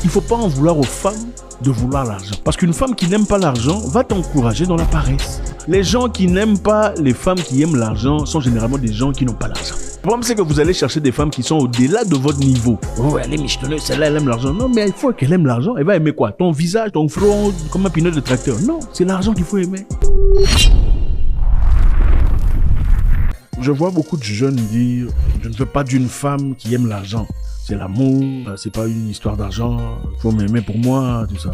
Il ne faut pas en vouloir aux femmes de vouloir l'argent. Parce qu'une femme qui n'aime pas l'argent va t'encourager dans la paresse. Les gens qui n'aiment pas les femmes qui aiment l'argent sont généralement des gens qui n'ont pas l'argent. Le problème, c'est que vous allez chercher des femmes qui sont au-delà de votre niveau. Oh, elle est michetonnée, celle-là, elle aime l'argent. Non, mais il faut qu'elle aime l'argent. Elle va aimer quoi? Ton visage, ton front, comme un pilote de tracteur. Non, c'est l'argent qu'il faut aimer. Je vois beaucoup de jeunes dire « Je ne veux pas d'une femme qui aime l'argent. C'est l'amour, c'est pas une histoire d'argent. Il faut m'aimer pour moi, tout ça. »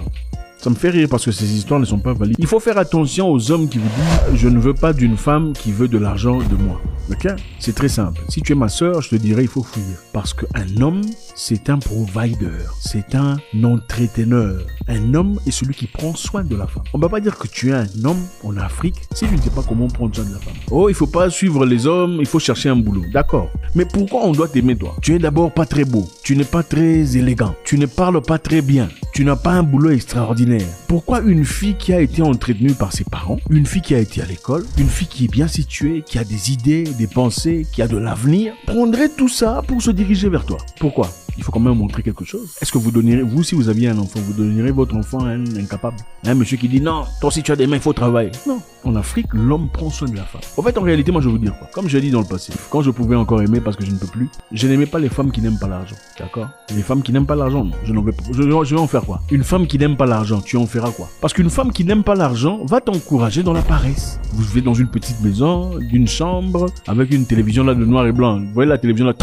Ça me fait rire parce que ces histoires ne sont pas valides. Il faut faire attention aux hommes qui vous disent « Je ne veux pas d'une femme qui veut de l'argent de moi. » Ok? C'est très simple. Si tu es ma sœur, je te dirais il faut fuir. Parce qu'un homme, c'est un provider. C'est un entreteneur. Un homme est celui qui prend soin de la femme. On ne va pas dire que tu es un homme en Afrique si tu ne sais pas comment prendre soin de la femme. Oh, il ne faut pas suivre les hommes, il faut chercher un boulot. D'accord. Mais pourquoi on doit t'aimer toi? Tu es d'abord pas très beau. Tu n'es pas très élégant. Tu ne parles pas très bien. Tu n'as pas un boulot extraordinaire. Pourquoi une fille qui a été entretenue par ses parents, une fille qui a été à l'école, une fille qui est bien située, qui a des idées, des pensées, qui a de l'avenir, prendrait tout ça pour se diriger vers toi? Pourquoi? Il faut quand même montrer quelque chose. Est-ce que vous donnerez, vous, si vous aviez un enfant, vous donnerez votre enfant à un incapable? Un monsieur qui dit non, toi si tu as des mains, il faut travailler. Non. En Afrique, l'homme prend soin de la femme. En fait, en réalité, moi je vais vous dire quoi. Comme je l'ai dit dans le passé, quand je pouvais encore aimer parce que je ne peux plus, je n'aimais pas les femmes qui n'aiment pas l'argent. D'accord? Les femmes qui n'aiment pas l'argent, non. Je n'en veux pas. Je vais en faire quoi? Une femme qui n'aime pas l'argent, tu en feras quoi? Parce qu'une femme qui n'aime pas l'argent va t'encourager dans la paresse. Vous vivez dans une petite maison, d'une chambre, avec une télévision là de noir et blanc. Vous voyez la télévision là,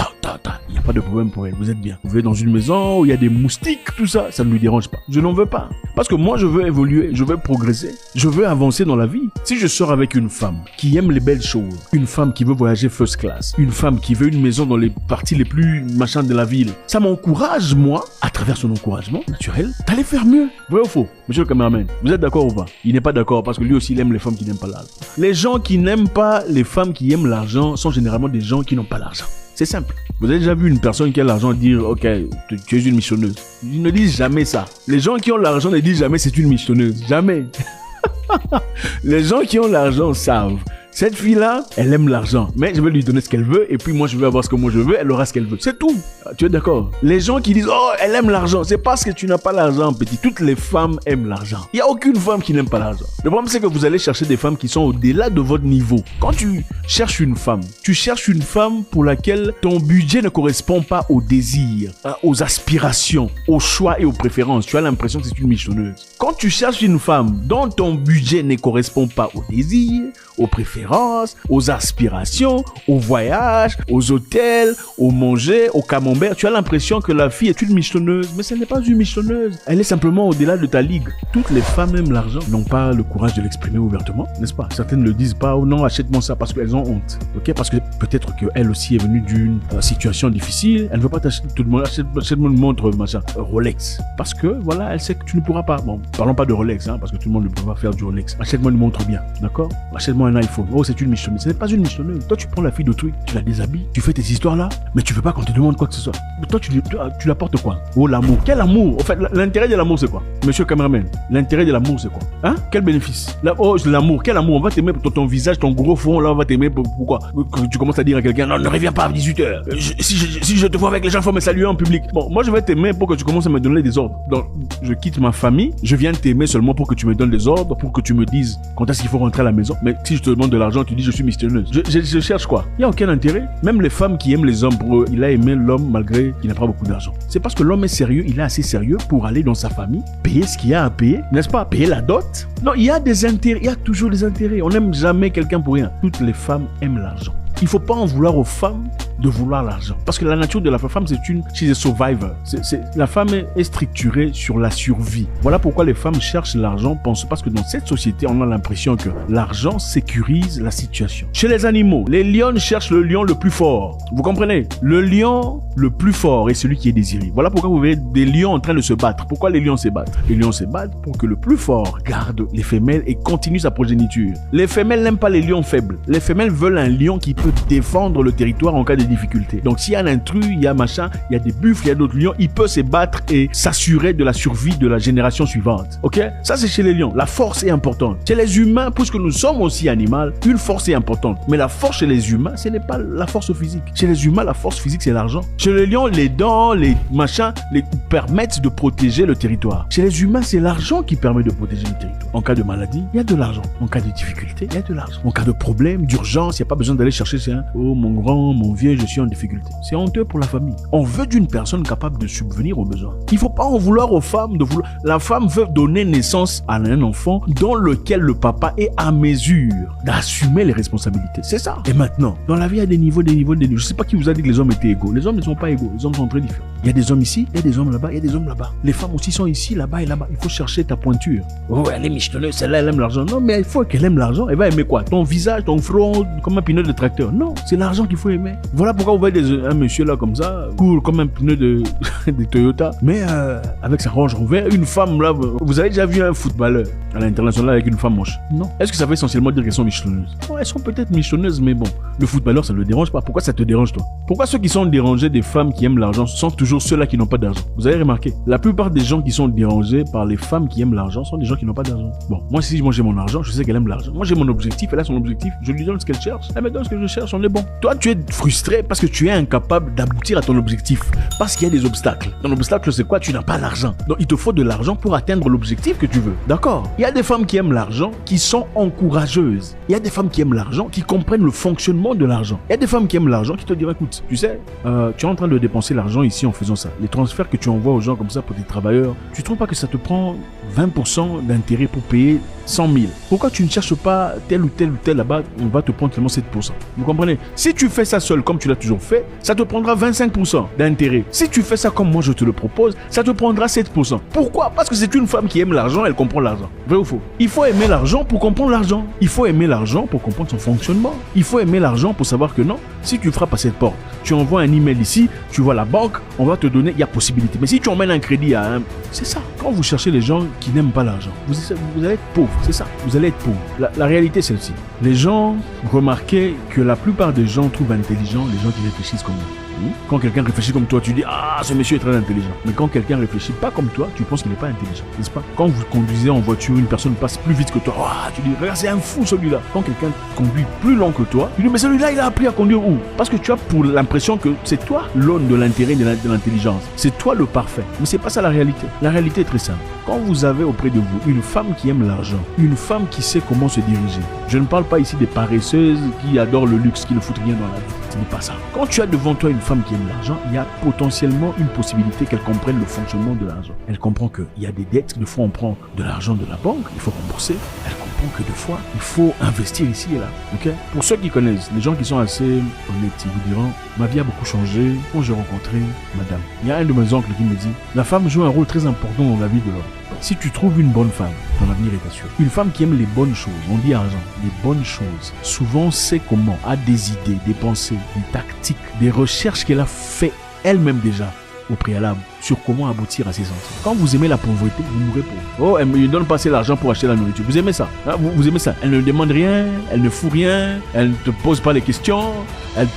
il n'y a pas de problème pour elle, vous êtes bien. Vous vivez dans une maison où il y a des moustiques, tout ça, ça ne lui dérange pas. Je n'en veux pas. Parce que moi, je veux évoluer, je veux progresser, je veux avancer dans la vie. Si je sors avec une femme qui aime les belles choses, une femme qui veut voyager first class, une femme qui veut une maison dans les parties les plus machin de la ville, ça m'encourage, moi, à travers son encouragement naturel, d'aller faire mieux. Vrai ou faux? Monsieur le caméraman, vous êtes d'accord ou pas? Il n'est pas d'accord parce que lui aussi, il aime les femmes qui n'aiment pas l'argent. Les gens qui n'aiment pas les femmes qui aiment l'argent sont généralement des gens qui n'ont pas l'argent. C'est simple. Vous avez déjà vu une personne qui a l'argent dire « Ok, tu es une missionneuse ». Ils ne disent jamais ça. Les gens qui ont l'argent ne disent jamais « C'est une missionneuse ». Jamais. Les gens qui ont l'argent savent. Cette fille-là, elle aime l'argent, mais je vais lui donner ce qu'elle veut et puis moi je vais avoir ce que moi je veux, elle aura ce qu'elle veut. C'est tout. Tu es d'accord? Les gens qui disent « Oh, elle aime l'argent », c'est parce que tu n'as pas l'argent, petit. Toutes les femmes aiment l'argent. Il n'y a aucune femme qui n'aime pas l'argent. Le problème, c'est que vous allez chercher des femmes qui sont au-delà de votre niveau. Quand tu cherches une femme, tu cherches une femme pour laquelle ton budget ne correspond pas aux désirs, aux aspirations, aux choix et aux préférences. Tu as l'impression que c'est une michonneuse. Quand tu cherches une femme dont ton budget ne correspond pas aux désirs, aux préférences, aux aspirations, aux voyages, aux hôtels, au manger, au camembert, tu as l'impression que la fille est une michonneuse, mais ce n'est pas une michonneuse. Elle est simplement au-delà de ta ligue. Toutes les femmes aiment l'argent, n'ont pas le courage de l'exprimer ouvertement, n'est-ce pas? Certaines ne le disent pas, oh non, achète-moi ça parce qu'elles ont honte. Ok? Parce que peut-être qu'elle aussi est venue d'une situation difficile, elle ne veut pas t'acheter tout le monde, achète-moi une montre, machin, Rolex. Parce que voilà, elle sait que tu ne pourras pas. Bon, parlons pas de Rolex, hein, parce que tout le monde ne peut pas faire du Rolex. Achète-moi une montre bien, d'accord? Achète-moi un iPhone. Oh, c'est une michonneuse. Ce n'est pas une michonneuse. Toi, tu prends la fille d'autrui, tu la déshabilles, tu fais tes histoires là, mais tu veux pas qu'on te demande quoi que ce soit. Toi, tu l'apportes quoi? Oh, l'amour. Quel amour? En fait, l'intérêt de l'amour, c'est quoi? Monsieur cameraman, l'intérêt de l'amour, c'est quoi? Hein? Quel bénéfice? Oh, l'amour. Quel amour? On va t'aimer pour ton visage, ton gros fond, là, on va t'aimer pourquoi? Quand tu commences à dire à quelqu'un, non, ne reviens pas à 18h. Si je te vois avec les gens, il faut me saluer en public. Bon, moi, je vais t'aimer pour que tu commences à me donner des ordres. Donc, je quitte ma famille, je viens t'aimer seulement pour que tu me donnes des ordres, pour que tu me dises quand est-ce qu'il faut rentrer à la maison. Mais si je te demande de l'argent, tu dis je suis misterieuse. Je cherche quoi? Il n'y a aucun intérêt. Même les femmes qui aiment les hommes, pour eux, il a aimé l'homme malgré qu'il n'a pas beaucoup d'argent. C'est parce que l'homme est sérieux, il est assez sérieux pour aller dans sa famille, payer ce qu'il y a à payer, n'est-ce pas? Payer la dot. Non, il y a des intérêts, il y a toujours des intérêts. On n'aime jamais quelqu'un pour rien. Toutes les femmes aiment l'argent. Il ne faut pas en vouloir aux femmes de vouloir l'argent. Parce que la nature de la femme, she's a survivor. La femme est structurée sur la survie. Voilà pourquoi les femmes cherchent l'argent, parce que dans cette société, on a l'impression que l'argent sécurise la situation. Chez les animaux, les lions cherchent le lion le plus fort. Vous comprenez? Le lion le plus fort est celui qui est désiré. Voilà pourquoi vous voyez des lions en train de se battre. Pourquoi les lions se battent? Les lions se battent pour que le plus fort garde les femelles et continue sa progéniture. Les femelles n'aiment pas les lions faibles. Les femelles veulent un lion qui peut défendre le territoire en cas de difficultés. Donc s'il y a un intrus, il y a machin, il y a des buffles, il y a d'autres lions, il peut se battre et s'assurer de la survie de la génération suivante. Ok? Ça c'est chez les lions. La force est importante. Chez les humains, puisque nous sommes aussi animaux, une force est importante. Mais la force chez les humains, ce n'est pas la force physique. Chez les humains, la force physique, c'est l'argent. Chez les lions, les dents, les machins, les permettent de protéger le territoire. Chez les humains, c'est l'argent qui permet de protéger le territoire. En cas de maladie, il y a de l'argent. En cas de difficulté, il y a de l'argent. En cas de problème, d'urgence, il n'y a pas besoin d'aller chercher ça. Oh, mon grand, mon vieux, je suis en difficulté. C'est honteux pour la famille. On veut d'une personne capable de subvenir aux besoins. Il ne faut pas en vouloir aux femmes de vouloir. La femme veut donner naissance à un enfant dans lequel le papa est à mesure d'assumer les responsabilités. C'est ça. Et maintenant, dans la vie, il y a des niveaux. Je ne sais pas qui vous a dit que les hommes étaient égaux. Les hommes ne sont pas égaux. Les hommes sont très différents. Il y a des hommes ici, il y a des hommes là-bas, il y a des hommes là-bas. Les femmes aussi sont ici, là-bas et là-bas. Il faut chercher ta pointure. Oh, elle est michetonneuse, celle-là, elle aime l'argent. Non, mais il faut qu'elle aime l'argent. Elle va aimer quoi? Ton visage, ton front, comme un pneu de tracteur. Non, c'est l'argent qu'il faut aimer. Voilà pourquoi vous voyez un monsieur là comme ça, cool comme un pneu de Toyota, mais avec sa Range Rover, une femme là. Vous avez déjà vu un footballeur à l'international avec une femme moche? Non. Est-ce que ça veut essentiellement dire qu'elles sont michetonneuses? Oh, elles sont peut-être michetonneuses, mais bon, le footballeur, ça ne le dérange pas. Pourquoi ça te dérange, toi? Pourquoi ceux qui sont dérangés des femmes qui aiment l'argent sont toujours ceux-là qui n'ont pas d'argent? Vous avez remarqué? La plupart des gens qui sont dérangés par les femmes qui aiment l'argent sont des gens qui n'ont pas d'argent. Bon, moi, si j'ai mon argent, je sais qu'elle aime l'argent. Moi, j'ai mon objectif, elle a son objectif, je lui donne ce qu'elle cherche, elle me donne ce que je cherche, on est bon. Toi, tu es frustré parce que tu es incapable d'aboutir à ton objectif, parce qu'il y a des obstacles. Ton obstacle, c'est quoi? Tu n'as pas l'argent. Donc, il te faut de l'argent pour atteindre l'objectif que tu veux. D'accord? Il y a des femmes qui aiment l'argent, qui sont encourageuses. Il y a des femmes qui aiment l'argent, qui comprennent le fonctionnement de l'argent. Il y a des femmes qui aiment l'argent, qui te diront, écoute, tu sais, tu es en train de dépenser l'argent ici en faisant ça. Les transferts que tu envoies aux gens comme ça pour tes travailleurs, tu trouves pas que ça te prend 20% d'intérêt pour payer 100 000? Pourquoi tu ne cherches pas tel ou tel là-bas? On va te prendre seulement 7%. Vous comprenez? Si tu fais ça seul comme tu l'as toujours fait, ça te prendra 25% d'intérêt. Si tu fais ça comme moi je te le propose, ça te prendra 7%. Pourquoi? Parce que c'est une femme qui aime l'argent, elle comprend l'argent. Vrai ou faux? Il faut aimer l'argent pour comprendre l'argent. Il faut aimer l'argent pour comprendre son fonctionnement. Il faut aimer l'argent pour savoir que non, si tu frappes à cette porte, tu envoies un email ici, tu vois la banque, on va te donner, il y a possibilité. Mais si tu emmènes un crédit à un... C'est ça. Quand vous cherchez les gens qui n'aiment pas l'argent, vous allez être pauvre. C'est ça. Vous allez être pauvre. La réalité, c'est celle-ci. Les gens, remarquez que la plupart des gens trouvent intelligents les gens qui réfléchissent comme nous. Quand quelqu'un réfléchit comme toi, tu dis « Ah, ce monsieur est très intelligent ». Mais quand quelqu'un réfléchit pas comme toi, tu penses qu'il n'est pas intelligent, n'est-ce pas? Quand vous conduisez en voiture, une personne passe plus vite que toi, oh, tu dis « Regarde, c'est un fou celui-là ». Quand quelqu'un conduit plus lent que toi, tu dis « Mais celui-là, il a appris à conduire où ?» Parce que tu as pour l'impression que c'est toi l'aune de l'intérêt et de l'intelligence. C'est toi le parfait. Mais c'est pas ça la réalité. La réalité est très simple. Quand vous avez auprès de vous une femme qui aime l'argent, une femme qui sait comment se diriger, je ne parle pas ici des paresseuses qui adorent le luxe, qui ne foutent rien dans la vie. Ce n'est pas ça. Quand tu as devant toi une femme qui aime l'argent, il y a potentiellement une possibilité qu'elle comprenne le fonctionnement de l'argent. Elle comprend qu'il y a des dettes, des fois on prend de l'argent de la banque, il faut rembourser. Elle comprend que des fois, il faut investir ici et là. Okay? Pour ceux qui connaissent, les gens qui sont assez honnêtes, ils vous diront, ma vie a beaucoup changé quand j'ai rencontré madame. Il y a un de mes oncles qui me dit, la femme joue un rôle très important dans la vie de l'homme. Si tu trouves une bonne femme, ton avenir est assuré. Une femme qui aime les bonnes choses, on dit argent, les bonnes choses, souvent sait comment, a des idées, des pensées, des tactiques, des recherches qu'elle a fait elle-même déjà au préalable sur comment aboutir à ses sentiments. Quand vous aimez la pauvreté, vous mourrez pauvre. Oh, elle me donne pas assez l'argent pour acheter la nourriture. Vous aimez ça? Hein? Vous aimez ça? Elle ne demande rien, elle ne fout rien, elle ne te pose pas les questions, elle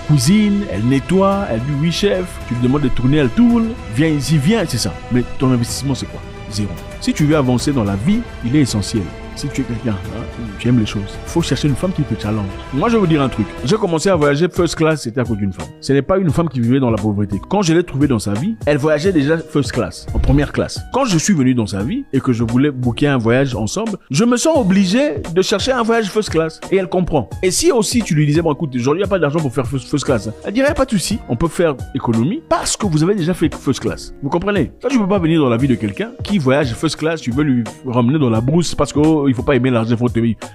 cuisine, elle nettoie, elle dit oui chef, tu lui demandes de tourner, elle tourne, viens ici, viens, c'est ça. Mais ton investissement c'est quoi? Zéro. Si tu veux avancer dans la vie, il est essentiel. Si tu es quelqu'un, tu aimes les choses, il faut chercher une femme qui te challenge. Moi, je vais vous dire un truc. J'ai commencé à voyager first class, c'était à cause d'une femme. Ce n'est pas une femme qui vivait dans la pauvreté. Quand je l'ai trouvée dans sa vie, elle voyageait déjà first class, en première classe. Quand je suis venu dans sa vie et que je voulais booker un voyage ensemble, je me sens obligé de chercher un voyage first class. Et elle comprend. Et si aussi tu lui disais, bon écoute, aujourd'hui il n'y a pas d'argent pour faire first class, elle dirait, pas de souci, on peut faire économie parce que vous avez déjà fait first class. Vous comprenez? Toi, tu ne peux pas venir dans la vie de quelqu'un qui voyage first class, tu veux lui ramener dans la brousse parce que il faut pas aimer l'argent,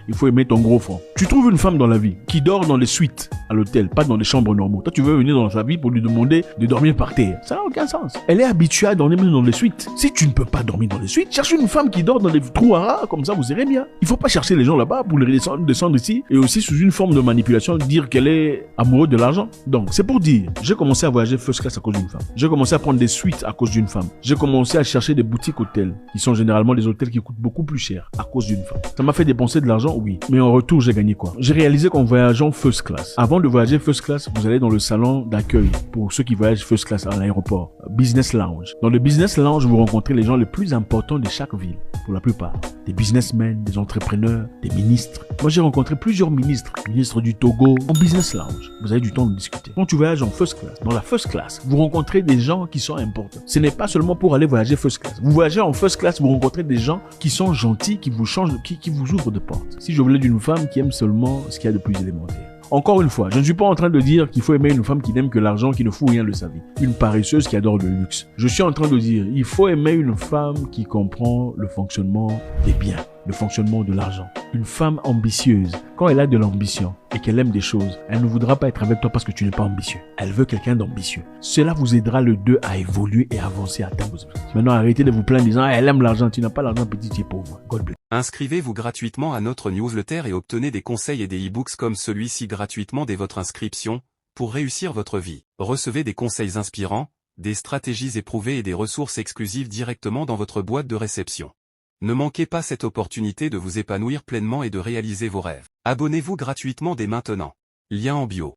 il faut aimer ton gros front. Tu trouves une femme dans la vie qui dort dans les suites à l'hôtel, pas dans les chambres normaux. Toi, tu veux venir dans sa vie pour lui demander de dormir par terre. Ça n'a aucun sens. Elle est habituée à dormir dans les suites. Si tu ne peux pas dormir dans les suites, cherche une femme qui dort dans des trous à rats, comme ça vous irez bien. Il faut pas chercher les gens là-bas pour les descendre ici et aussi sous une forme de manipulation dire qu'elle est amoureuse de l'argent. Donc, c'est pour dire, j'ai commencé à voyager first class à cause d'une femme. J'ai commencé à prendre des suites à cause d'une femme. J'ai commencé à chercher des boutiques hôtels qui sont généralement des hôtels qui coûtent beaucoup plus cher à cause d'une une femme. Ça m'a fait dépenser de l'argent, oui. Mais en retour, j'ai gagné quoi? J'ai réalisé qu'en voyageant first class, avant de voyager first class, vous allez dans le salon d'accueil pour ceux qui voyagent first class à l'aéroport. Business lounge. Dans le business lounge, vous rencontrez les gens les plus importants de chaque ville, pour la plupart. Des businessmen, des entrepreneurs, des ministres. Moi, j'ai rencontré plusieurs ministres. Ministre du Togo, en business lounge. Vous avez du temps de discuter. Quand tu voyages en first class, dans la first class, vous rencontrez des gens qui sont importants. Ce n'est pas seulement pour aller voyager first class. Vous voyagez en first class, vous rencontrez des gens qui sont gentils, qui vous changent, qui vous ouvrent de portes. Si je voulais d'une femme qui aime seulement ce qu'il y a de plus élémentaire. Encore une fois, je ne suis pas en train de dire qu'il faut aimer une femme qui n'aime que l'argent, qui ne fout rien de sa vie. Une paresseuse qui adore le luxe. Je suis en train de dire, il faut aimer une femme qui comprend le fonctionnement des biens, le fonctionnement de l'argent. Une femme ambitieuse, quand elle a de l'ambition et qu'elle aime des choses, elle ne voudra pas être avec toi parce que tu n'es pas ambitieux. Elle veut quelqu'un d'ambitieux. Cela vous aidera les deux à évoluer et avancer à atteindre vos objectifs. Maintenant, arrêtez de vous plaindre en disant, elle aime l'argent, tu n'as pas l'argent, petit, tu es pauvre. God bless. Inscrivez-vous gratuitement à notre newsletter et obtenez des conseils et des e-books comme celui-ci gratuitement dès votre inscription, pour réussir votre vie. Recevez des conseils inspirants, des stratégies éprouvées et des ressources exclusives directement dans votre boîte de réception. Ne manquez pas cette opportunité de vous épanouir pleinement et de réaliser vos rêves. Abonnez-vous gratuitement dès maintenant. Lien en bio.